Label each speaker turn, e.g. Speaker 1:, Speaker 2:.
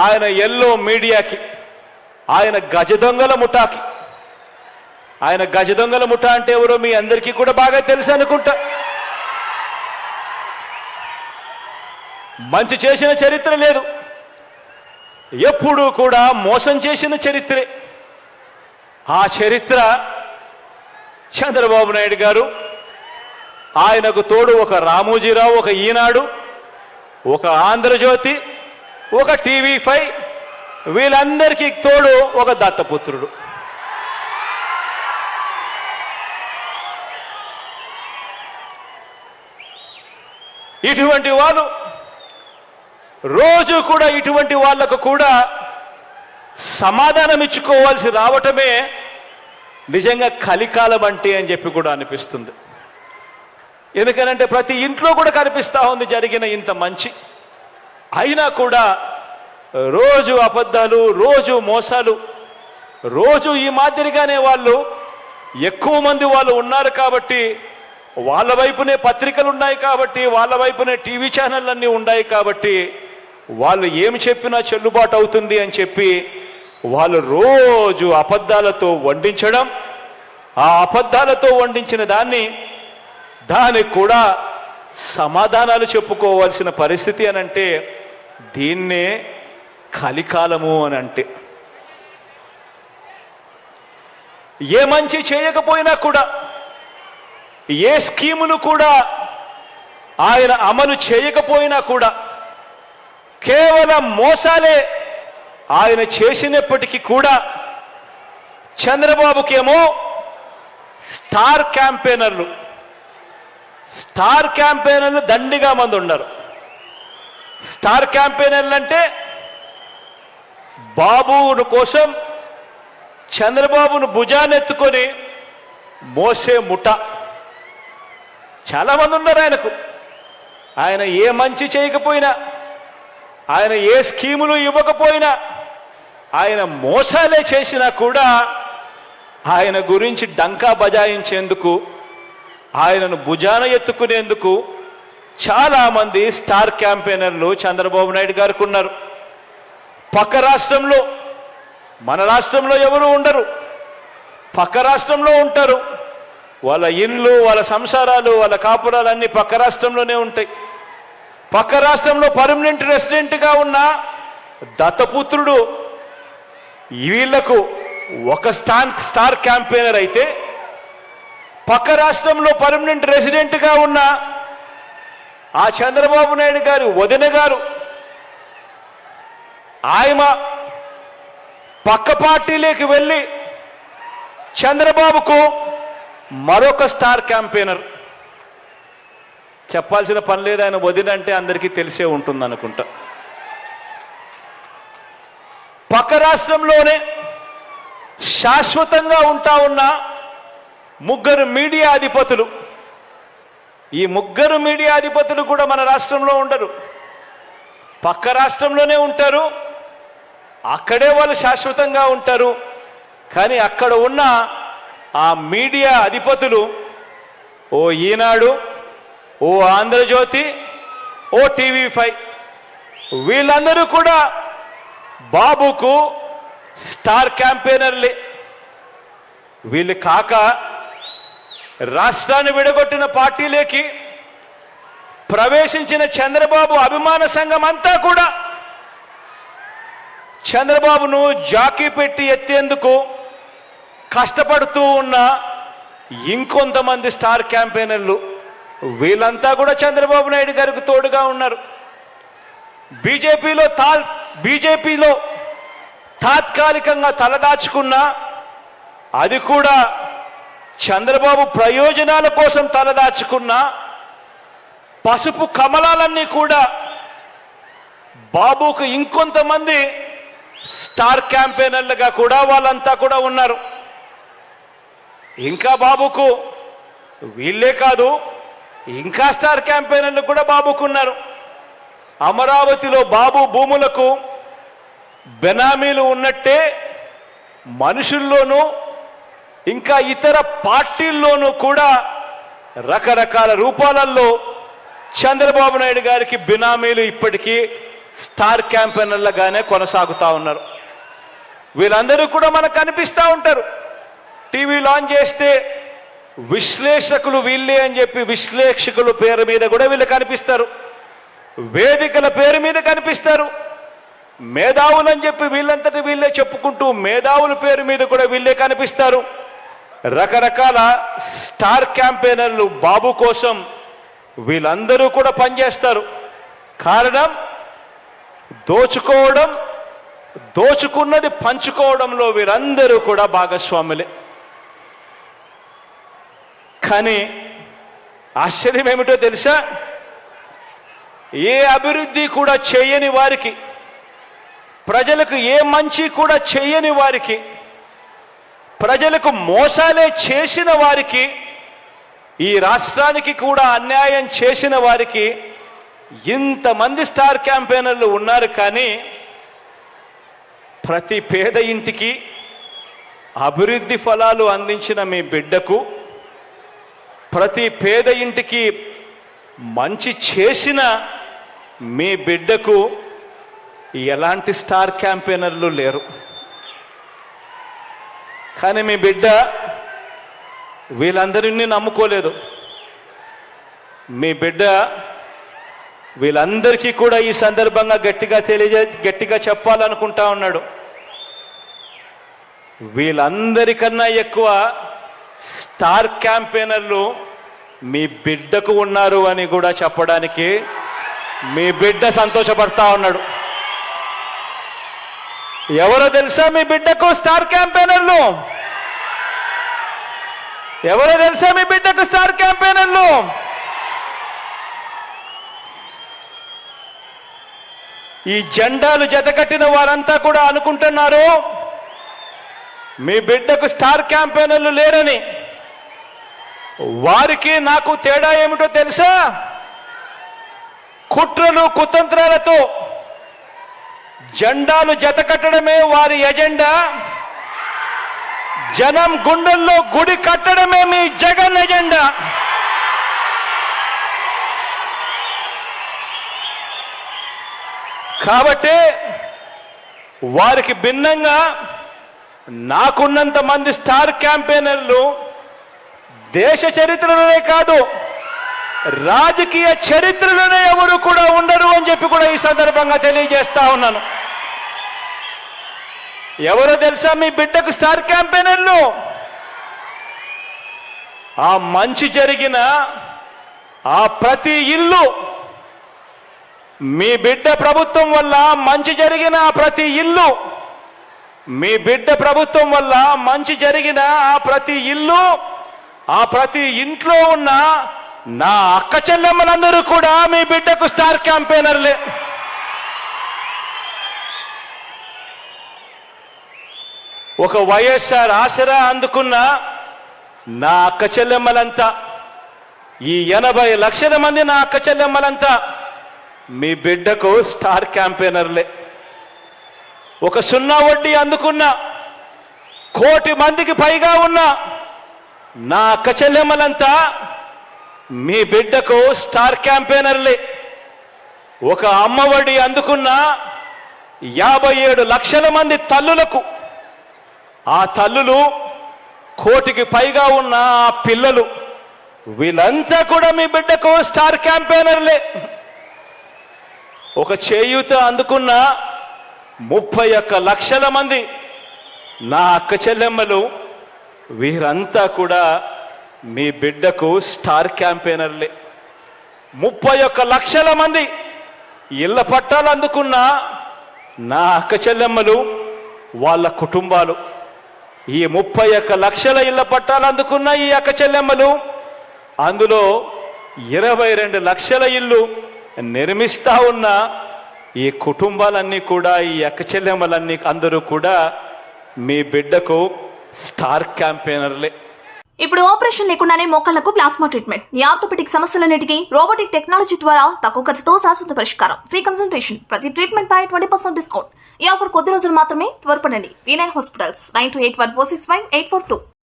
Speaker 1: ఆయన ఎల్లో మీడియాకి, ఆయన గజ దొంగల ముఠాకి. ఆయన గజ దొంగల ముఠా అంటే ఎవరో మీ అందరికీ కూడా బాగా తెలుసు అనుకుంటా. మంచి చేసిన చరిత్ర లేదు, ఎప్పుడూ కూడా మోసం చేసిన చరిత్రే. ఆ చరిత్ర చంద్రబాబు నాయుడు గారు, ఆయనకు తోడు ఒక రామోజీరావు, ఒక ఈనాడు, ఒక ఆంధ్రజ్యోతి, ఒక టీవీ5, వీళ్ళందరికీ తోడు ఒక దత్తపుత్రుడు. ఇటువంటి వాళ్ళు రోజు కూడా ఇటువంటి వాళ్లకు కూడా సమాధానం ఇచ్చుకోవాల్సి రావటమే నిజంగా కలికాలం అంటే అని చెప్పి కూడా అనిపిస్తుంది. ఎందుకనంటే ప్రతి ఇంట్లో కూడా కనిపిస్తూ ఉంది జరిగిన ఇంత మంచి, అయినా కూడా రోజు అబద్ధాలు, రోజు మోసాలు, రోజు ఈ మాదిరిగానే వాళ్ళు ఎక్కువ మంది వాళ్ళు ఉన్నారు కాబట్టి, వాళ్ళ వైపునే పత్రికలు ఉన్నాయి కాబట్టి, వాళ్ళ వైపునే టీవీ ఛానళ్ళన్నీ ఉన్నాయి కాబట్టి, వాళ్ళు ఏమి చెప్పినా చెల్లుబాటు అవుతుంది అని చెప్పి వాళ్ళు రోజు అబద్ధాలతో వండించడం, ఆ అబద్ధాలతో వండించిన దానికి కూడా సమాధానాలు చెప్పుకోవాల్సిన పరిస్థితి అనంటే దీన్నే కలికాలము అని అంటే. ఏ మంచి చేయకపోయినా కూడా, ఏ స్కీమును కూడా ఆయన అమలు చేయకపోయినా కూడా, కేవలం మోసాలే ఆయన చేసినప్పటికీ కూడా చంద్రబాబుకేమో స్టార్ క్యాంపెయినర్లు దండిగా మంది ఉన్నారు. స్టార్ క్యాంపెయినర్లు అంటే బాబును కోసం చంద్రబాబును భుజానెత్తుకొని మోసే ముఠ చాలా మంది ఉన్నారు ఆయనకు. ఆయన ఏ మంచి చేయకపోయినా, ఆయన ఏ స్కీములు ఇవ్వకపోయినా, ఆయన మోసాలే చేసినా కూడా ఆయన గురించి డంకా బజాయించేందుకు, ఆయనను భుజాన ఎత్తుకునేందుకు చాలామంది స్టార్ క్యాంపెయినర్లు చంద్రబాబు నాయుడు గారికి ఉన్నారు. పక్క రాష్ట్రంలో, మన రాష్ట్రంలో ఎవరు ఉండరు, పక్క రాష్ట్రంలో ఉంటారు. వాళ్ళ ఇళ్ళు, వాళ్ళ సంసారాలు, వాళ్ళ కాపురాలు అన్నీ పక్క రాష్ట్రంలోనే ఉంటాయి. పక్క రాష్ట్రంలో పర్మనెంట్ రెసిడెంట్గా ఉన్న దత్తపుత్రుడు వీళ్లకు ఒక స్టార్ క్యాంపెయినర్ అయితే, పక్క రాష్ట్రంలో పర్మనెంట్ రెసిడెంట్గా ఉన్న ఆ చంద్రబాబు నాయుడు గారి వదిన గారు, ఆయన పక్క పార్టీలోకి వెళ్ళి చంద్రబాబుకు మరొక స్టార్ క్యాంపెయినర్. చెప్పాల్సిన పని లేదు, ఆయన వదిన అంటే అందరికీ తెలిసే ఉంటుంది అనుకుంటా. పక్క రాష్ట్రంలోనే శాశ్వతంగా ఉంటా ఉన్న ముగ్గురు మీడియా అధిపతులు, ఈ ముగ్గురు మీడియా అధిపతులు కూడా మన రాష్ట్రంలో ఉండరు, పక్క రాష్ట్రంలోనే ఉంటారు. అక్కడే వాళ్ళు శాశ్వతంగా ఉంటారు. కానీ అక్కడ ఉన్న ఆ మీడియా అధిపతులు, ఓ ఈనాడు, ఓ ఆంధ్రజ్యోతి, ఓ టీవీ5, వీళ్ళందరూ కూడా బాబుకు స్టార్ క్యాంపెయినర్లే. వీళ్ళు కాక రాష్ట్రాన్ని విడగొట్టిన పార్టీలోకి ప్రవేశించిన చంద్రబాబు అభిమాన సంఘం అంతా కూడా చంద్రబాబును జాకీ పెట్టి ఎత్తేందుకు కష్టపడుతూ ఉన్న ఇంకొంతమంది స్టార్ క్యాంపెయినర్లు, వీళ్ళంతా కూడా చంద్రబాబు నాయుడు గారికి తోడుగా ఉన్నారు. బీజేపీలో తాత్కాలికంగా తలదాచుకున్న, అది కూడా చంద్రబాబు ప్రయోజనాల కోసం తలదాచుకున్న పసుపు కమలాలన్నీ కూడా బాబుకు ఇంకొంతమంది స్టార్ క్యాంపెయినర్లుగా కూడా వాళ్ళంతా కూడా ఉన్నారు. ఇంకా బాబుకు వీళ్ళే కాదు, ఇంకా స్టార్ క్యాంపెయినర్లు కూడా బాబుకున్నారు. అమరావతిలో బాబు భూములకు బెనామీలు ఉన్నట్టే మనుషుల్లోనూ ఇంకా ఇతర పార్టీల్లోనూ కూడా రకరకాల రూపాలలో చంద్రబాబు నాయుడు గారికి బినామీలు ఇప్పటికీ స్టార్ క్యాంపెయినర్లుగానే కొనసాగుతూ ఉన్నారు. వీళ్ళందరూ కూడా మనకు కనిపిస్తూ ఉంటారు. టీవీలు ఆన్ చేస్తే విశ్లేషకులు వీళ్ళే అని చెప్పి విశ్లేషకుల పేరు మీద కూడా వీళ్ళు కనిపిస్తారు. వేదికల పేరు మీద కనిపిస్తారు. మేధావులు అని చెప్పి వీళ్ళంతటి వీళ్ళే చెప్పుకుంటూ మేధావుల పేరు మీద కూడా వీళ్ళే కనిపిస్తారు. రకరకాల స్టార్ క్యాంపెయినర్లు బాబు కోసం వీళ్ళందరూ కూడా పనిచేస్తారు. కారణం దోచుకోవడం, దోచుకున్నది పంచుకోవడంలో వీరందరూ కూడా భాగస్వాములే. కానీ ఆశ్చర్యం ఏమిటో తెలుసా? ఏ అభివృద్ధి కూడా చేయని వారికి, ప్రజలకు ఏ మంచి కూడా చేయని వారికి, ప్రజలకు మోసాలే చేసిన వారికి, ఈ రాష్ట్రానికి కూడా అన్యాయం చేసిన వారికి ఇంతమంది స్టార్ క్యాంపెయినర్లు ఉన్నారు. కానీ ప్రతి పేద ఇంటికి అభివృద్ధి ఫలాలు అందించిన మీ బిడ్డకు, ప్రతి పేద ఇంటికి మంచి చేసిన మీ బిడ్డకు ఎలాంటి స్టార్ క్యాంపెయినర్లు లేరు. కానీ మీ బిడ్డ వీళ్ళందరినీ నమ్ముకోలేదు. మీ బిడ్డ వీళ్ళందరికీ కూడా ఈ సందర్భంగా గట్టిగా చెప్పాలనుకుంటా ఉన్నాడు. వీళ్ళందరికన్నా ఎక్కువ స్టార్ క్యాంపెయినర్లు మీ బిడ్డకు ఉన్నారు అని కూడా చెప్పడానికి మీ బిడ్డ సంతోషపడతా ఉన్నాడు. ఎవరో తెలుసా మీ బిడ్డకు స్టార్ క్యాంపెయినర్లు? ఎవరో తెలుసా మీ బిడ్డకు స్టార్ క్యాంపెయినర్లు? ఈ జెండాలు జతకట్టిన వారంతా కూడా అనుకుంటున్నారు మీ బిడ్డకు స్టార్ క్యాంపెయినర్లు లేరని. వారికి నాకు తేడా ఏమిటో తెలుసా? కుట్రలు కుతంత్రాలతో జెండాలు జతకట్టడమే వారి ఎజెండా. జనం గుండెల్లో గుడి కట్టడమే మీ జగన్ ఎజెండా. కాబట్టి వారికి భిన్నంగా నాకున్నంత మంది స్టార్ క్యాంపెయినర్లు దేశ చరిత్రలోనే కాదు, రాజకీయ చరిత్రలోనే ఎవరు కూడా ఉండరు అని చెప్పి కూడా ఈ సందర్భంగా తెలియజేస్తా ఉన్నాను. ఎవరో తెలుసా మీ బిడ్డకు స్టార్ క్యాంపెయినర్లు? ఆ మంచి జరిగిన ఆ ప్రతి ఇల్లు, మీ బిడ్డ ప్రభుత్వం వల్ల మంచి జరిగిన ఆ ప్రతి ఇల్లు, మీ బిడ్డ ప్రభుత్వం వల్ల మంచి జరిగిన ఆ ప్రతి ఇల్లు, ఆ ప్రతి ఇంట్లో ఉన్న నా అక్క చెల్లెమ్మలందరూ కూడా మీ బిడ్డకు స్టార్ క్యాంపెయినర్లే. ఒక వైఎస్ఆర్ ఆసరా అందుకున్న నా అక్క చెల్లెమ్మలంతా, ఈ 80 లక్షల మంది నా అక్క చెల్లెమ్మలంతా మీ బిడ్డకు స్టార్ క్యాంపెయినర్లే. ఒక 0 వడ్డీ అందుకున్న 1 కోటి మందికి పైగా ఉన్న నా అక్క చెల్లెమ్మలంతా మీ బిడ్డకు స్టార్ క్యాంపెయినర్లే. ఒక అమ్మ ఒడి అందుకున్న 57 లక్షల మంది తల్లులకు, ఆ తల్లులు 1 కోటికి పైగా ఉన్న ఆ పిల్లలు, వీళ్ళంతా కూడా మీ బిడ్డకు స్టార్ క్యాంపెయినర్లే. ఒక చేయూత అందుకున్న 31 లక్షల మంది నా అక్క చెల్లెమ్మలు, వీరంతా కూడా మీ బిడ్డకు స్టార్ క్యాంపెయినర్లే. 31 లక్షల మంది ఇళ్ల పట్టాలు అందుకున్న నా అక్క చెల్లెమ్మలు, వాళ్ళ కుటుంబాలు, ఈ 31 లక్షల ఇళ్ల పట్టాలు అందుకున్న ఈ అక్క చెల్లెమ్మలు, అందులో 22 లక్షల ఇల్లు నిర్మిస్తా ఉన్న ఈ కుటుంబాలన్నీ కూడా, ఈ అక్క చెల్లెమ్మలన్నీ అందరూ కూడా మీ బిడ్డకు స్టార్ క్యాంపెయినర్లే.
Speaker 2: ఇప్పుడు ఆపరేషన్ లేకుండానే మోకాళ్లకు ప్లాస్మా ట్రీట్మెంట్. ఈ ఆర్థోపెటిక్ సమస్యలన్నిటికీ రోబోటిక్ టెక్నాలజీ ద్వారా తక్కువ ఖర్చుతో శాశ్వత పరిష్కారం. Free consultation. ప్రతి ట్రీట్మెంట్ పై 20% డిస్కౌంట్. ఈ ఆఫర్ కొద్ది రోజులు మాత్రమే. త్వరపడండి. V9 hospitals 9281465842.